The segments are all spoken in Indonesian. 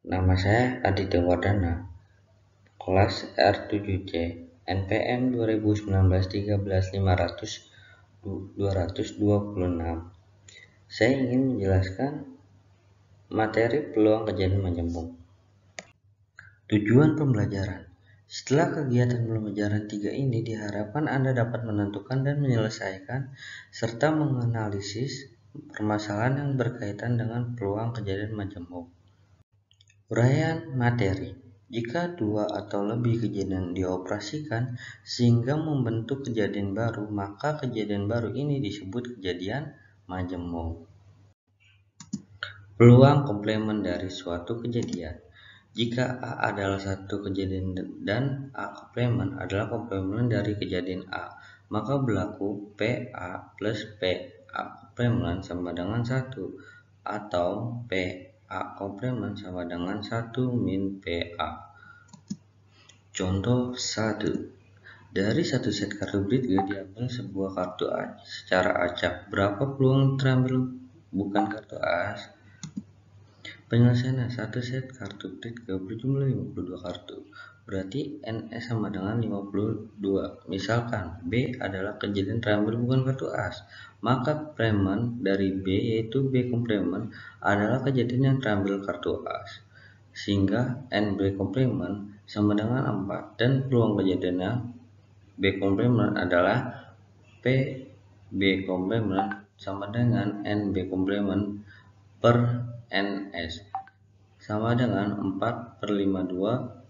Nama saya Aditya Wardana, kelas R7C, NPM 2019-13-500-226. Saya ingin menjelaskan materi peluang kejadian menyambung. Tujuan pembelajaran. Setelah kegiatan pembelajaran 3 ini diharapkan Anda dapat menentukan dan menyelesaikan serta menganalisis permasalahan yang berkaitan dengan peluang kejadian majemuk. Uraian materi. Jika 2 atau lebih kejadian dioperasikan sehingga membentuk kejadian baru, maka kejadian baru ini disebut kejadian majemuk. Peluang komplement dari suatu kejadian. Jika A adalah satu kejadian dan A komplement adalah komplement dari kejadian A, maka berlaku PA plus PA komplement sama dengan 1, atau PA komplement sama dengan 1 min PA. Contoh 1. Dari satu set kartu Bridge diambil sebuah kartu secara acak. Berapa peluang terambil bukan kartu as? Penyelesaiannya, satu set kartu Bridge berjumlah 52 kartu. Berarti NS sama dengan 52. Misalkan B adalah kejadian terambil bukan kartu as, maka komplement dari B yaitu B komplement adalah kejadian yang terambil kartu as, sehingga NB komplement sama dengan 4, dan peluang kejadiannya B komplement adalah P B komplement sama dengan NB komplement per NS sama dengan 4/52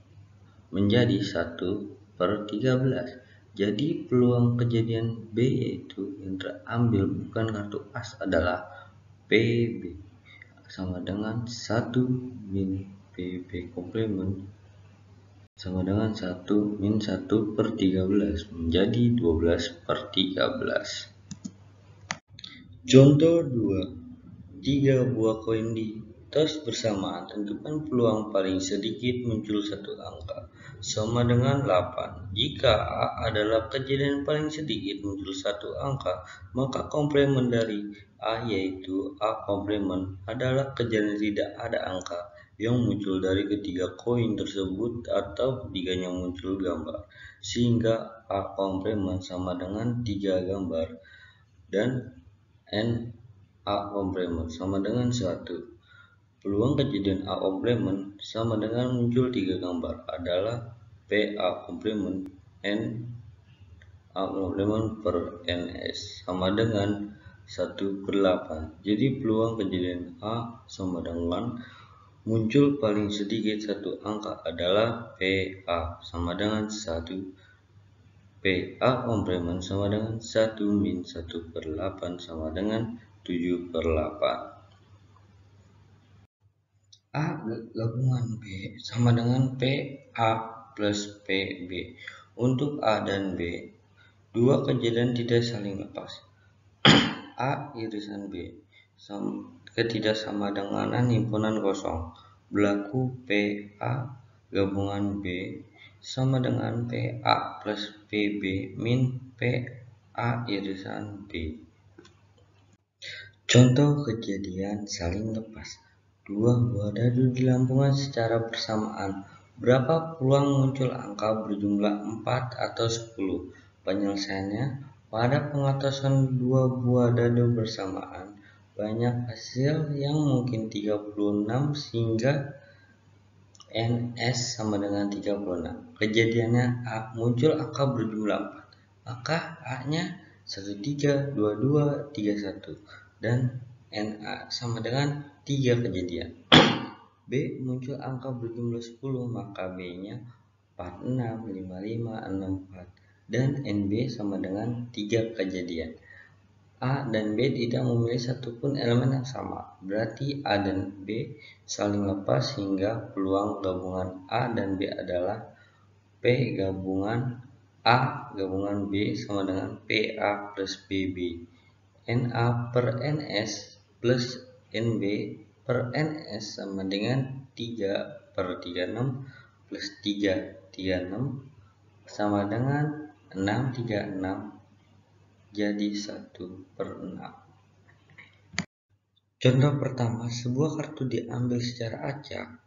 menjadi 1/13. Jadi peluang kejadian B yaitu yang terambil bukan kartu as adalah PB sama dengan 1 min PB komplement sama dengan 1 min 1/13 menjadi 12/13. Contoh 2. 3 buah koin ditos bersamaan. Tentukan peluang paling sedikit muncul satu angka sama dengan 8. Jika A adalah kejadian paling sedikit muncul satu angka, maka komplement dari A yaitu A komplement adalah kejadian tidak ada angka yang muncul dari ketiga koin tersebut atau ketiganya muncul gambar, sehingga A komplement sama dengan 3 gambar dan N A komplement sama dengan 1. Peluang kejadian A komplement sama dengan muncul 3 gambar adalah PA komplement N A komplement per NS sama dengan 1/8. Jadi peluang kejadian A sama dengan muncul paling sedikit satu angka adalah PA sama dengan 1. PA komplement sama dengan 1 min 1/8 sama dengan 7/8. A gabungan B sama dengan PA plus PB. Untuk A dan B, dua kejadian tidak saling lepas. A irisan B ketidak sama denganan himpunan kosong. Berlaku PA gabungan B sama dengan PA plus PB min PA irisan B. Contoh kejadian saling lepas. 2 buah dadu dilambungkan secara bersamaan. Berapa peluang muncul angka berjumlah 4 atau 10? Penyelesaiannya, pada pengatasan 2 buah dadu bersamaan, banyak hasil yang mungkin 36 sehingga NS sama dengan 36. Kejadiannya A muncul angka berjumlah 4, maka A-nya 13, 22, 31 dan NA sama dengan 3 kejadian. B muncul angka berjumlah 10, maka B-nya 46, 55, 64 dan NB sama dengan 3 kejadian. A dan B tidak memiliki satupun elemen yang sama, berarti A dan B saling lepas sehingga peluang gabungan A dan B adalah P gabungan A gabungan B sama dengan PA plus PB. NA per NS plus NB per NS sama dengan 3/36 plus 3/36 sama dengan 6/36, jadi 1/6. Contoh pertama, sebuah kartu diambil secara acak.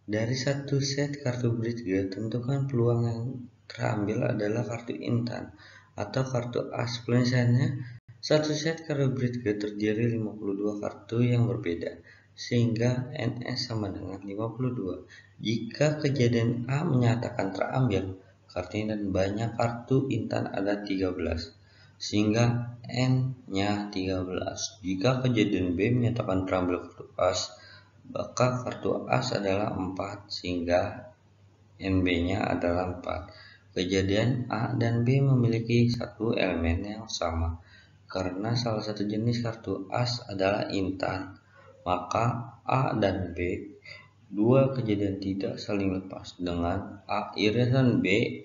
Dari satu set kartu Bridge, tentukan peluang yang terambil adalah kartu Intan atau kartu as. Penyelesaiannya, satu set kartu Bridge terdiri 52 kartu yang berbeda, sehingga NS sama dengan 52. Jika kejadian A menyatakan terambil kartunya dan banyak kartu Intan ada 13, sehingga N-nya 13. Jika kejadian B menyatakan terambil kartu as, maka kartu as adalah 4, sehingga NB-nya adalah 4. Kejadian A dan B memiliki satu elemen yang sama. Karena salah satu jenis kartu as adalah Intan, maka A dan B, dua kejadian tidak saling lepas dengan A irisan B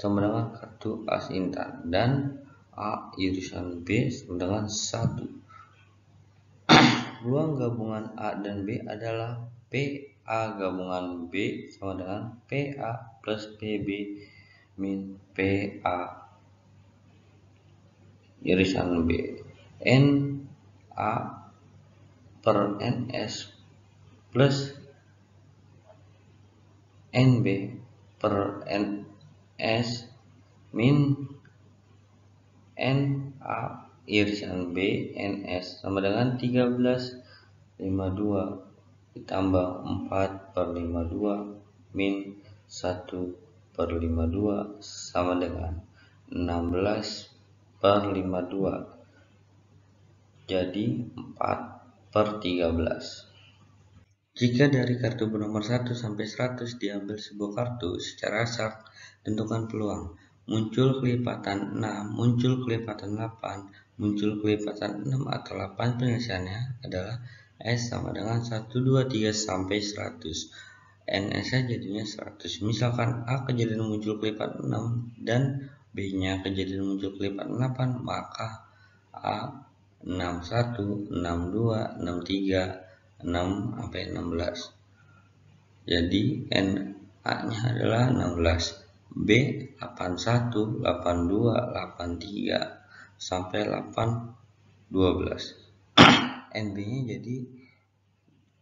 sama dengan kartu as Intan dan A irisan B sama dengan 1. Peluang gabungan A dan B adalah PA gabungan B sama dengan PA plus PB min PA irisan B. NA per NS plus NB per NS min NA irisan B NS sama dengan 13/52 ditambah 4/52 min 1/52 sama dengan 16/52. Jadi 4/13. Jika dari kartu bernomor 1 sampai 100 diambil sebuah kartu secara acak, tentukan peluang. Muncul kelipatan 6, muncul kelipatan 8, muncul kelipatan 6 atau 8. Penyelesaiannya adalah S sama dengan 1, 2, 3 sampai 100. NS-nya jadinya 100. Misalkan A kejadian muncul kelipatan 6 dan B-nya kejadian muncul kelipatan 8, maka A 61, 62, 63, 6 sampai 16. Jadi NA-nya adalah 16. B 81, 82, 83 sampai 812. NB-nya jadi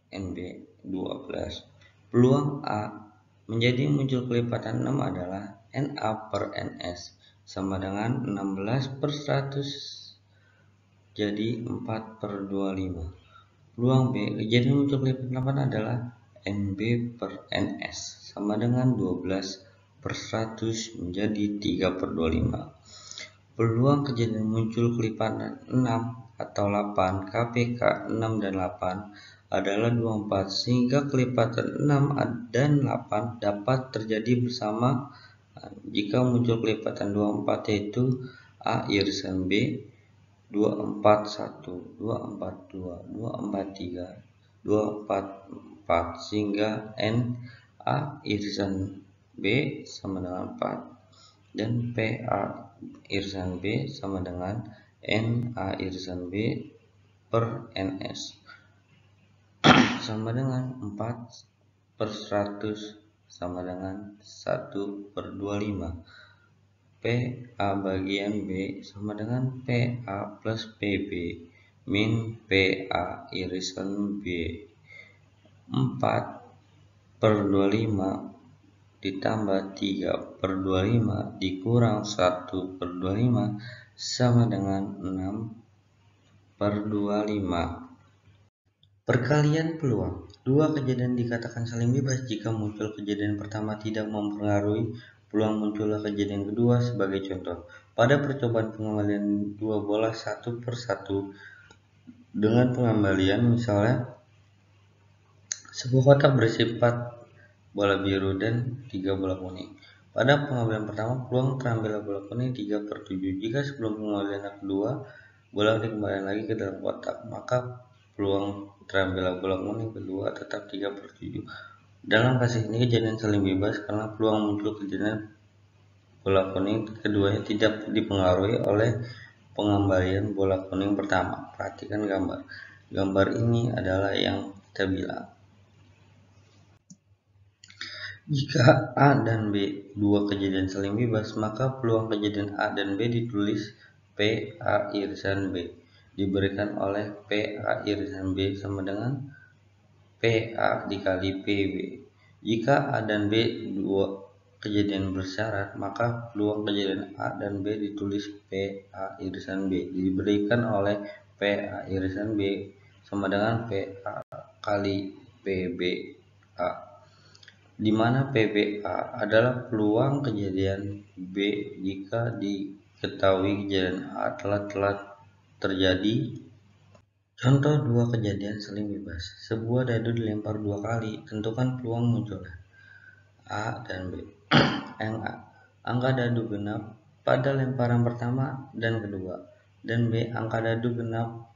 NB 12. Peluang A menjadi muncul kelipatan 6 adalah NA per NS sama dengan 16/100, jadi 4/25. Peluang B kejadian muncul kelipatan 8 adalah NB per NS sama dengan 12/100 menjadi 3/25. Peluang kejadian muncul kelipatan 6 atau 8 KPK 6 dan 8 adalah 24, sehingga kelipatan 6 dan 8 dapat terjadi bersama jika muncul kelipatan 24, yaitu A irisan B 241, 242, 243, 244, sehingga N A irisan B sama dengan 4 dan PA irisan B sama dengan NA irisan B per NS sama dengan 4/100 sama dengan 1/25. PA bagian B sama dengan PA plus PB min PA irisan B. 4/25 ditambah 3/25 dikurang 1/25 sama dengan 6/25. Perkalian peluang. Dua kejadian dikatakan saling bebas jika muncul kejadian pertama tidak mempengaruhi peluang munculnya kejadian kedua. Sebagai contoh, pada percobaan pengembalian dua bola 1/1 dengan pengembalian misalnya sebuah kotak berisi 4 bola biru dan 3 bola kuning. Pada pengembalian pertama, peluang terambil bola kuning 3/7. Jika sebelum pengembalian kedua, bola dikembalikan lagi ke dalam kotak, maka peluang terambil bola kuning kedua tetap 3/7. Dalam kasus ini kejadian saling bebas karena peluang muncul kejadian bola kuning keduanya tidak dipengaruhi oleh pengembalian bola kuning pertama. Perhatikan gambar. Gambar ini adalah yang kita bilang. Jika A dan B dua kejadian saling bebas, maka peluang kejadian A dan B ditulis PA irisan B diberikan oleh PA irisan B sama dengan PA dikali PB. Jika A dan B dua kejadian bersyarat, maka peluang kejadian A dan B ditulis PA irisan B diberikan oleh PA irisan B sama dengan PA kali PBA, di mana PBA adalah peluang kejadian B jika diketahui kejadian A telah terjadi. Contoh dua kejadian saling bebas. Sebuah dadu dilempar 2 kali, tentukan peluang munculnya A dan B. Yang A, angka dadu genap pada lemparan pertama dan kedua, dan B, angka dadu genap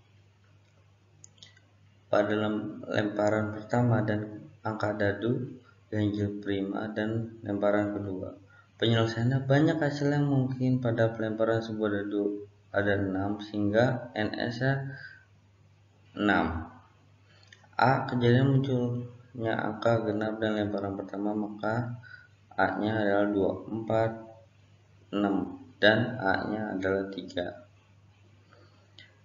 pada lemparan pertama dan angka dadu ganjil prima dan lemparan kedua. Penyelesaiannya banyak hasil yang mungkin pada pelemparan sebuah dadu ada 6 sehingga NS-nya 6. A, kejadian munculnya angka genap dan lemparan pertama, maka A-nya adalah 2, 4, 6 dan A-nya adalah 3.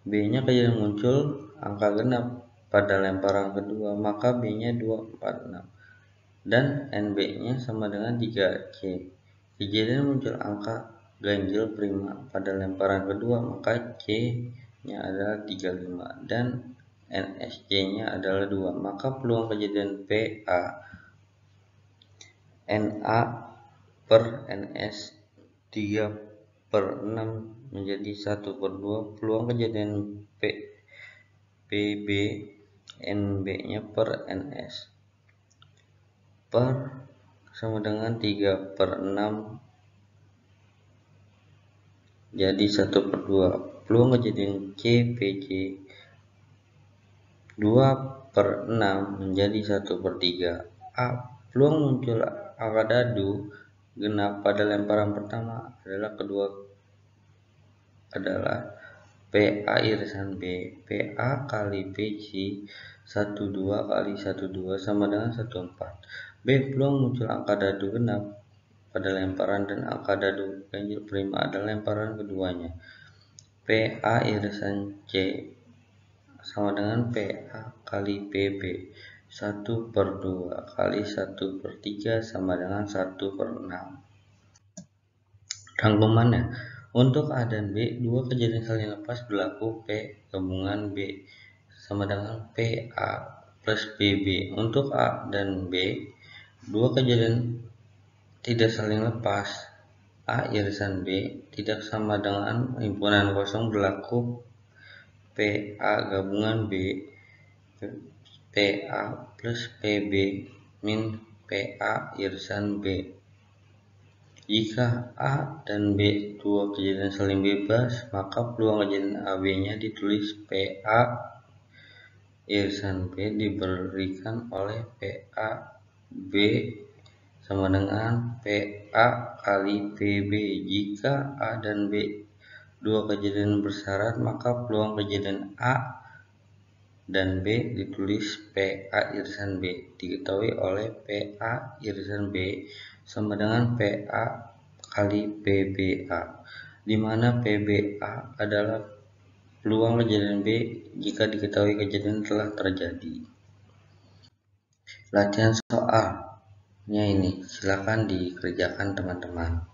B-nya kejadian muncul angka genap pada lemparan kedua, maka B-nya 2, 4, 6 dan NB-nya sama dengan 3. C, kejadian muncul angka ganjil prima pada lemparan kedua, maka C-nya adalah 3, 5 dan NSC-nya adalah 2. Maka peluang kejadian PA NA per NS 3/6 menjadi 1/2. Peluang kejadian PB NB-nya per NS per sama dengan 3/6 jadi 1/2. Peluang kejadian CPC 2/6 menjadi 1/3. A, peluang muncul angka dadu genap pada lemparan pertama adalah PA irisan B, PA kali PC 12 kali 12 sama dengan 14. B, peluang muncul angka dadu genap pada lemparan dan angka dadu ganjil prima adalah lemparan keduanya. PA irisan C sama dengan PA kali PB 1/2 kali 1/3 sama dengan 1/6. Rangkumannya, untuk A dan B, dua kejadian saling lepas berlaku P gabungan B sama dengan PA plus PB. Untuk A dan B, dua kejadian tidak saling lepas A irisan B tidak sama dengan himpunan kosong berlaku PA gabungan B PA plus PB min PA irisan B. Jika A dan B dua kejadian saling bebas, maka peluang kejadian AB-nya ditulis PA irisan B diberikan oleh PA B sama dengan PA kali PB. Jika A dan B dua kejadian bersyarat, maka peluang kejadian A dan B ditulis PA irisan B diketahui oleh PA irisan B sama dengan PA kali PBA, di mana PBA adalah peluang kejadian B jika diketahui kejadian telah terjadi. Latihan soalnya ini silakan dikerjakan teman-teman.